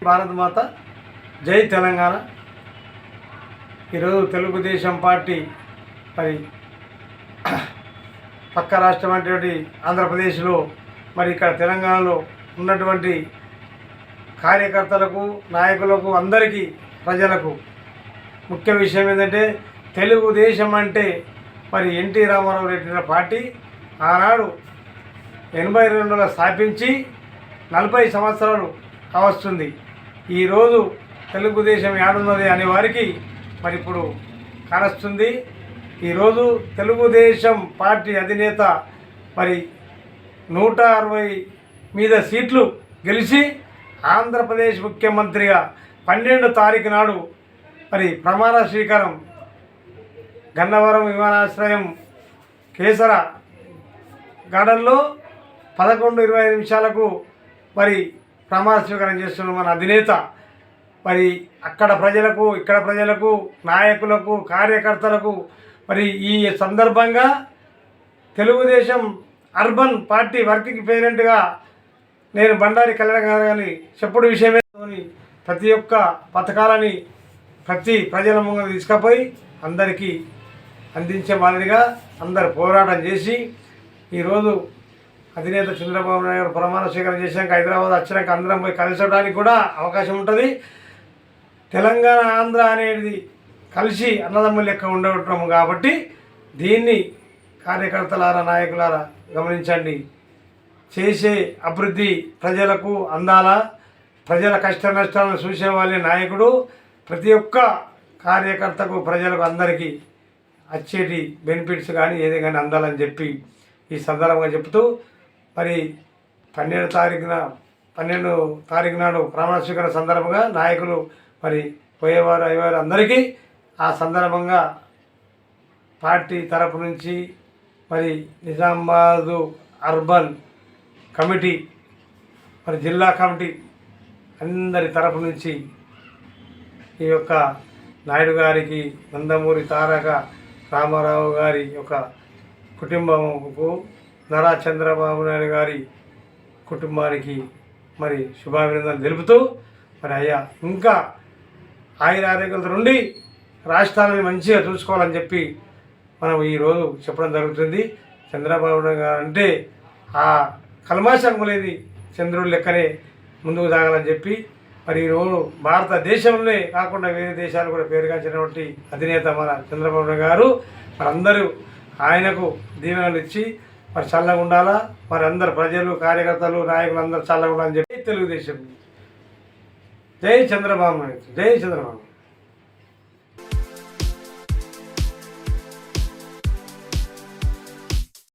భారత మాత జై తెలంగాణ. ఈరోజు తెలుగుదేశం పార్టీ మరి పక్క రాష్ట్రం అంటే ఆంధ్రప్రదేశ్లో మరి ఇక్కడ తెలంగాణలో ఉన్నటువంటి కార్యకర్తలకు, నాయకులకు, అందరికీ, ప్రజలకు ముఖ్య విషయం ఏంటంటే తెలుగుదేశం అంటే మరి ఎన్టీ రామారావు రెడ్డి పార్టీ ఆనాడు 82లో స్థాపించి 40 సంవత్సరాలు కావస్తుంది. ఈరోజు తెలుగుదేశం ఏడున్నది అనే వారికి మరి ఇప్పుడు కానొస్తుంది. ఈరోజు తెలుగుదేశం పార్టీ అధినేత మరి 160 మీద సీట్లు గెలిచి ఆంధ్రప్రదేశ్ ముఖ్యమంత్రిగా 12వ తారీఖు నాడు మరి ప్రమాణ స్వీకారం గన్నవరం విమానాశ్రయం కేసర గార్డెన్లో 11:25 మరి ప్రమాణ స్వీకారం చేస్తున్న మన అధినేత మరి అక్కడ ప్రజలకు, ఇక్కడ ప్రజలకు, నాయకులకు, కార్యకర్తలకు మరి ఈ సందర్భంగా తెలుగుదేశం అర్బన్ పార్టీ వర్కింగ్ ప్రెసిడెంట్గా నేను బండారి కళ్యాణ్ గారిని చెప్పుడు విషయమే ప్రతి ఒక్క పథకాలని ప్రతి ప్రజల ముందు తీసుకుపోయి అందరికీ అందించే మాదిరిగా అందరు పోరాటం చేసి ఈరోజు అధినేత చంద్రబాబు నాయుడు ప్రమాణ స్వీకారం చేశాక హైదరాబాద్ వచ్చినాక అందరం పోయి కలిసడానికి కూడా అవకాశం ఉంటుంది. తెలంగాణ, ఆంధ్ర అనేది కలిసి అన్నదమ్ముల లెక్క ఉండటం కాబట్టి దీన్ని కార్యకర్తలారా, నాయకులారా గమనించండి. చేసే అభివృద్ధి ప్రజలకు అందాలా, ప్రజల కష్ట నష్టాలను చూసేవాళ్ళే నాయకుడు. ప్రతి ఒక్క కార్యకర్తకు, ప్రజలకు, అందరికీ వచ్చేటి బెనిఫిట్స్ కానీ ఏదే కానీ అందాలని చెప్పి ఈ సందర్భంగా చెప్తూ మరి 12వ తారీఖు నాడు ప్రమాణ స్వీకారం సందర్భంగా నాయకులు మరి పోయేవారు, అయ్యేవారు అందరికీ ఆ సందర్భంగా పార్టీ తరపు నుంచి మరి నిజామాబాదు అర్బన్ కమిటీ మరి జిల్లా కమిటీ అందరి తరపు నుంచి ఈ యొక్క నాయుడు గారికి, నందమూరి తారక రామారావు గారి యొక్క కుటుంబంకు, నారా చంద్రబాబు నాయుడు గారి కుటుంబానికి మరి శుభాభినందనలు తెలుపుతూ మరి అయ్యా ఇంకా ఆరోగ్యాలతో నుండి రాష్ట్రాలను మంచిగా చూసుకోవాలని చెప్పి మనం ఈరోజు చెప్పడం జరుగుతుంది. చంద్రబాబు నాయుడు గారు అంటే ఆ కల్మాషం లేని చంద్రుడి లెక్కనే ముందుకు సాగాలని చెప్పి మరి ఈరోజు భారతదేశంలోనే కాకుండా వేరే దేశాలు కూడా పేరుగాంచినటువంటి అధినేత మన చంద్రబాబు నాయుడు గారు మరి అందరూ ఆయనకు దీవెనలు ఇచ్చి మరి చల్లగా ఉండాలా, మరి అందరు ప్రజలు, కార్యకర్తలు, నాయకులు అందరూ చల్లగా ఉండాలని చెప్పి తెలుగుదేశం. జై చంద్రబాబు నాయుడు, జై చంద్రబాబు.